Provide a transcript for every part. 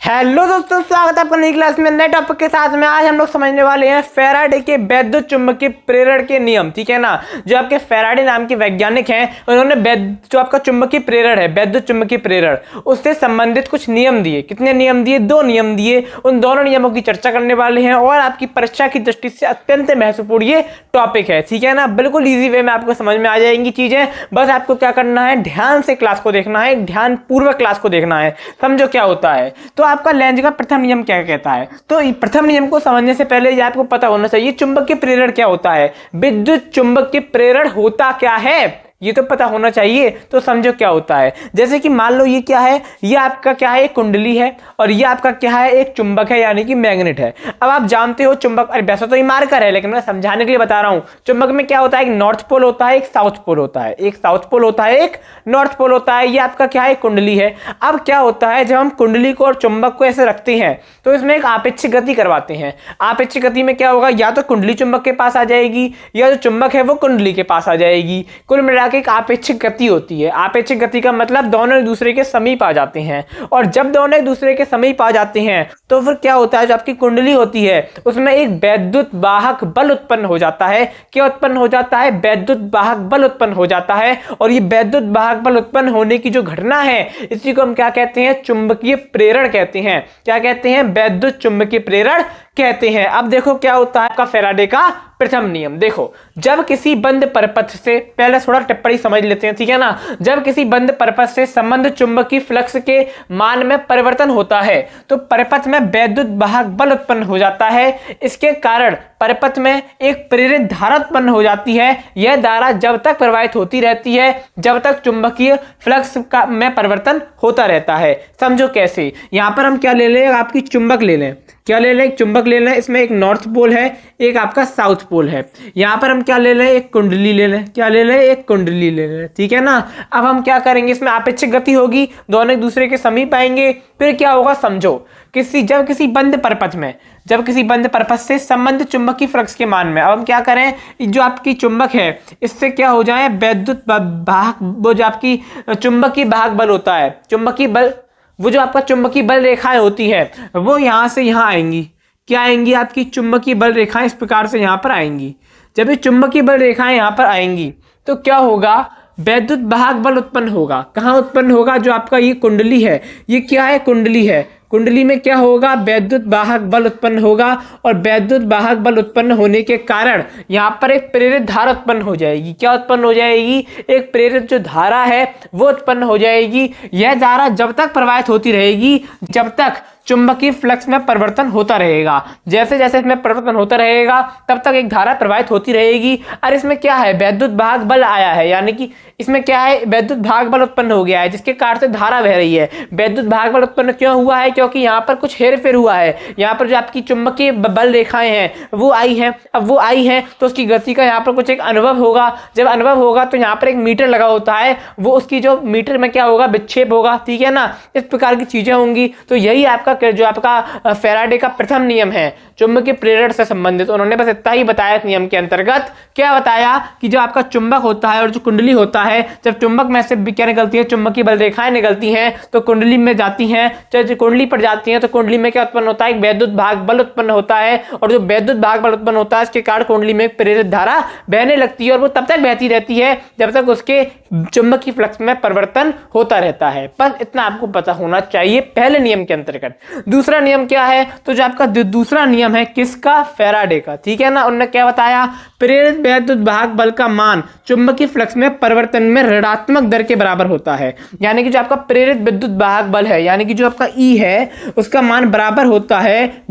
Hello दोस्तों, स्वागत है आपका नई क्लास में नए टॉपिक के साथ में। आज हम लोग समझने वाले हैं फैराडे के वैद्युत चुंबकीय प्रेरण के नियम। ठीक है ना। जो आपके फैराडे नाम के वैज्ञानिक हैं, उन्होंने जो आपका चुंबकीय प्रेरण है, वैद्युत चुंबकीय प्रेरण, उससे संबंधित कुछ नियम दिए। कितने नियम दिए? 2 नियम दिए। उन दोनों नियमों की चर्चा करने वाले हैं और आपकी परीक्षा की दृष्टि से अत्यंत महत्वपूर्ण ये टॉपिक है। ठीक है ना। बिल्कुल ईजी वे में आपको समझ में आ जाएंगी चीजें। बस आपको क्या करना है, ध्यान से क्लास को देखना है, ध्यान पूर्वक क्लास को देखना है, समझो क्या होता है। तो आपका लेंज का प्रथम नियम क्या कहता है? तो प्रथम नियम को समझने से पहले ये आपको पता होना चाहिए चुंबकीय प्रेरण क्या होता है, विद्युत चुंबकीय प्रेरण होता क्या है, ये तो पता होना चाहिए। तो समझो क्या होता है। जैसे कि मान लो ये क्या है, ये आपका क्या है, एक कुंडली है और ये आपका क्या है, एक चुंबक है, यानी कि मैग्नेट है। अब आप जानते हो चुंबक, अरे वैसे तो ये मार्कर है लेकिन मैं समझाने के लिए बता रहा हूं। चुंबक में क्या होता है, एक नॉर्थ पोल होता है, एक साउथ पोल होता है, एक साउथ पोल होता है, एक नॉर्थ पोल होता है। ये आपका क्या है, कुंडली है। अब क्या होता है, जब हम कुंडली को और चुंबक को ऐसे रखते हैं तो इसमें एक आपेक्षिक गति करवाते हैं। आपेक्षिक गति में क्या होगा, या तो कुंडली चुंबक के पास आ जाएगी या जो चुंबक है वो कुंडली के पास आ जाएगी। कुल मिला एक आपेक्षिक गति होती है। आपेक्षिक गति का मतलब दोनों एक दूसरे के समीप आ जाते हैं, और जब दोनों एक दूसरे के समीप आ जाते हैं तो फिर क्या होता है, जो आपकी कुंडली होती है उसमें एक वैद्युत वाहक बल उत्पन्न हो जाता है। क्या उत्पन्न हो जाता है? वैद्युत वाहक बल उत्पन्न हो जाता है। और ये वैद्युत वाहक बल उत्पन्न होने की जो घटना है, इसी को हम क्या कहते हैं, चुंबकीय प्रेरण कहते हैं। क्या कहते हैं? वैद्युत चुंबकीय प्रेरण कहते हैं। अब देखो क्या होता है आपका फैराडे का प्रथम नियम। देखो, जब किसी बंद परपथ से, पहले थोड़ा टिप्पणी समझ लेते हैं, ठीक है ना। जब किसी बंद परपथ से संबंध चुंबकीय फ्लक्स के मान में परिवर्तन होता है तो परपथ में वैद्युत वाहक बल उत्पन्न हो जाता है। इसके कारण परपथ में एक प्रेरित धारा उत्पन्न हो जाती है। यह धारा जब तक प्रवाहित होती रहती है जब तक चुंबकीय फ्लक्स का में परिवर्तन होता रहता है। समझो कैसे। यहां पर हम क्या ले लें, आपकी चुंबक ले लें। क्या ले लें? एक चुंबक ले लें। इसमें एक नॉर्थ पोल है, एक आपका साउथ पोल है। यहां पर हम क्या ले लें, एक कुंडली ले लें। क्या ले लें? एक कुंडली ले लें। ठीक है ना। अब हम क्या करेंगे, इसमें आपेक्षिक गति होगी, दोनों एक दूसरे के समीप आएंगे। फिर क्या होगा, समझो, जब किसी बंद परपथ में, जब किसी बंद परपथ से संबंध चुंबकीय फ्लक्स के मान में, अब हम क्या करें, जो आपकी चुंबक है इससे क्या हो जाए, वैद्युत वाहक, वो जो आपकी चुंबकीय वाहक बल होता है, चुंबकीय बल, वो जो आपका चुंबकीय बल रेखाएं होती है वो यहां से यहां आएंगी। क्या आएंगी? आपकी चुंबकीय बल रेखाएं इस प्रकार से यहां पर आएंगी। जब ये चुंबकीय बल रेखाएं यहां पर आएंगी तो क्या होगा, वैद्युत वाहक बल उत्पन्न होगा। कहां उत्पन्न होगा? जो आपका ये कुंडली है, ये क्या है, कुंडली है। कुंडली में क्या होगा, वैद्युत वाहक बल उत्पन्न होगा। और वैद्युत वाहक बल उत्पन्न होने के कारण यहां पर एक प्रेरित धारा उत्पन्न हो जाएगी। क्या उत्पन्न हो जाएगी? एक प्रेरित जो धारा है वो उत्पन्न हो जाएगी। यह धारा जब तक प्रवाहित होती रहेगी जब तक चुंबकीय फ्लक्स में परिवर्तन होता रहेगा। जैसे जैसे इसमें परिवर्तन होता रहेगा तब तक एक धारा प्रवाहित होती रहेगी। और इसमें क्या है, वैद्युत वाहक बल आया है, यानी कि इसमें क्या है, वैद्युत वाहक बल उत्पन्न हो गया है जिसके कारण से धारा बह रही है। वैद्युत वाहक बल उत्पन्न क्यों हुआ है? क्योंकि यहाँ पर कुछ हेरफेर हुआ है। यहाँ पर जो आपकी चुंबकीय बल रेखाएं हैं वो आई हैं। अब वो आई हैं तो उसकी गति का यहाँ पर कुछ एक अनुभव होगा। जब अनुभव होगा तो यहाँ पर एक मीटर लगा होता है, वो उसकी जो मीटर में क्या होगा, विक्षेप होगा। ठीक है ना। इस प्रकार की चीजें होंगी। तो यही आपका जो आपका फैराडे का प्रथम नियम है चुंबकीय प्रेरण से संबंधित। उन्होंने बस इतना ही बताया इस नियम के अंतर्गत। क्या बताया कि जो आपका चुंबक होता है और जो कुंडली होता है, जब चुंबक में से क्या निकलती है, चुंबकीय बल रेखाएं निकलती हैं तो कुंडली में जाती हैं। जब कुंडली पर जाती हैं तो कुंडली में क्या उत्पन्न होता है, एक वैद्युत वाहक बल उत्पन्न होता है। और जो वैद्युत वाहक बल उत्पन्न होता है इसके कारण कुंडली में एक प्रेरित धारा बहने लगती है और वो तब तक बहती रहती है जब तक उसके चुंबकीय फ्लक्स में परिवर्तन होता रहता है। बस इतना आपको पता होना चाहिए पहले नियम के अंतर्गत। दूसरा नियम क्या है, तो जो आपका दूसरा नियम है किसका, फैराडे का। ठीक है ना। उन्होंने क्या बताया, प्रेरित वैद्युत वाहक बल का मान चुंबकीय फ्लक्स में परिवर्तन में ऋणात्मक दर के बराबर होता है। यानी कि जो आपका प्रेरित विद्युत वाहक बल है, यानी कि जो आपका ई है उसका मान बराबर होता है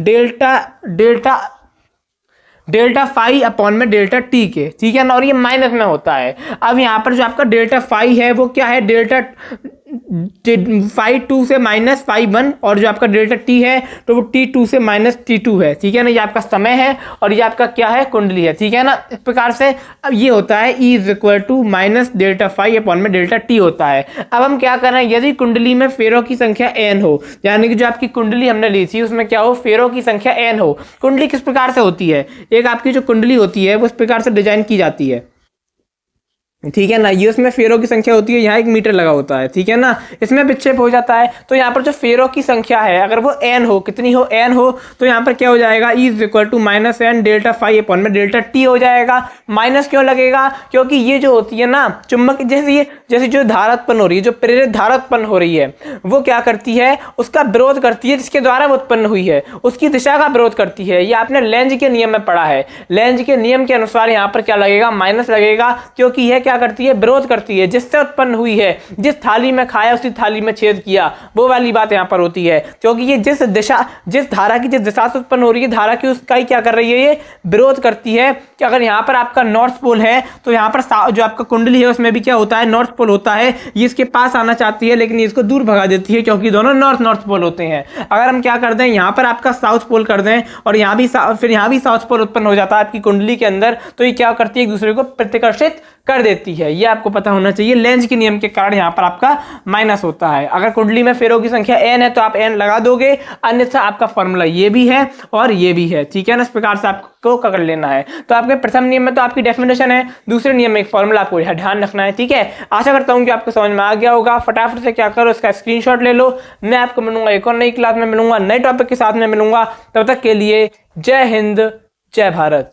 डेल्टा फाई अपॉन में डेल्टा टी के। ठीक है ना। और ये माइनस में होता है। अब यहाँ पर जो आपका डेल्टा फाई है वो क्या है, डेल्टा फाई 2 से माइनस फाई 1, और जो आपका डेल्टा टी है तो वो T2 से माइनस T2 है। ठीक है ना। ये आपका समय है और ये आपका क्या है, कुंडली है। ठीक है ना। इस प्रकार से अब ये होता है E is equal to minus delta phi upon में डेल्टा टी होता है। अब हम क्या कर रहे हैं, यदि कुंडली में फेरों की संख्या n हो, यानी कि जो आपकी कुंडली हमने ली थी उसमें क्या हो, फेरों की संख्या n हो। कुंडली किस प्रकार से होती है, एक आपकी जो कुंडली होती है वो इस प्रकार से डिजाइन की जाती है। ठीक है ना। ये उसमें फेरों की संख्या होती है, यहाँ एक मीटर लगा होता है, ठीक है ना। इसमें विक्षेप हो जाता है, तो यहाँ पर जो फेरों की संख्या है अगर वो n हो, कितनी हो, n हो, तो यहाँ पर क्या हो जाएगा, E is equal to minus N delta phi upon में डेल्टा टी हो जाएगा। माइनस क्यों लगेगा, क्योंकि ये जो होती है ना चुंबक, जैसे जो धारा उत्पन्न हो रही है, जो प्रेरित धारा उत्पन्न हो रही है, वो क्या करती है, उसका विरोध करती है, जिसके द्वारा वो उत्पन्न हुई है उसकी दिशा का विरोध करती है। ये आपने लेंज के नियम में पढ़ा है। लेंज के नियम के अनुसार यहाँ पर क्या लगेगा, माइनस लगेगा, क्योंकि यह क्या करती है, विरोध करती है, जिससे उत्पन्न हुई है। जिस थाली में खाया उसी थाली में छेद किया, वो वाली बात यहाँ पर होती है, क्योंकि ये जिस धारा की जिस दिशा से उत्पन्न हो रही है, धारा की उसका ही क्या कर रही है, ये विरोध करती है। कि अगर यहाँ पर आपका नॉर्थ पोल है तो यहाँ पर जो आपका कुंडली है उसमें भी क्या होता है, नॉर्थ पोल होता है। ये इसके पास आना चाहती है लेकिन ये इसको दूर भगा देती है, क्योंकि दोनों नॉर्थ पोल होते हैं। अगर हम क्या कर दें, यहाँ पर आपका साउथ पोल कर दें और यहाँ भी फिर यहाँ भी साउथ पोल उत्पन्न हो जाता है आपकी कुंडली के अंदर, तो ये क्या करती है, एक दूसरे को प्रतिकर्षित कर देती है। ये आपको पता होना चाहिए। लेंज के नियम के कारण यहाँ पर आपका माइनस होता है। अगर कुंडली में फेरों की संख्या n है तो आप n लगा दोगे, अन्यथा आपका फॉर्मूला ये भी है और ये भी है, ठीक है ना। इस प्रकार से आपको कर लेना है। तो आपके प्रथम नियम में तो आपकी डेफिनेशन है, दूसरे नियम में एक फॉर्मूला आपको ध्यान रखना है, ठीक है। आशा करता हूँ कि आपको समझ में आ गया होगा। फटाफट से क्या करो, इसका स्क्रीनशॉट ले लो। मैं आपको मिलूंगा एक और नई क्लास में, मिलूंगा नए टॉपिक के साथ में मिलूंगा। तब तक के लिए जय हिंद, जय भारत।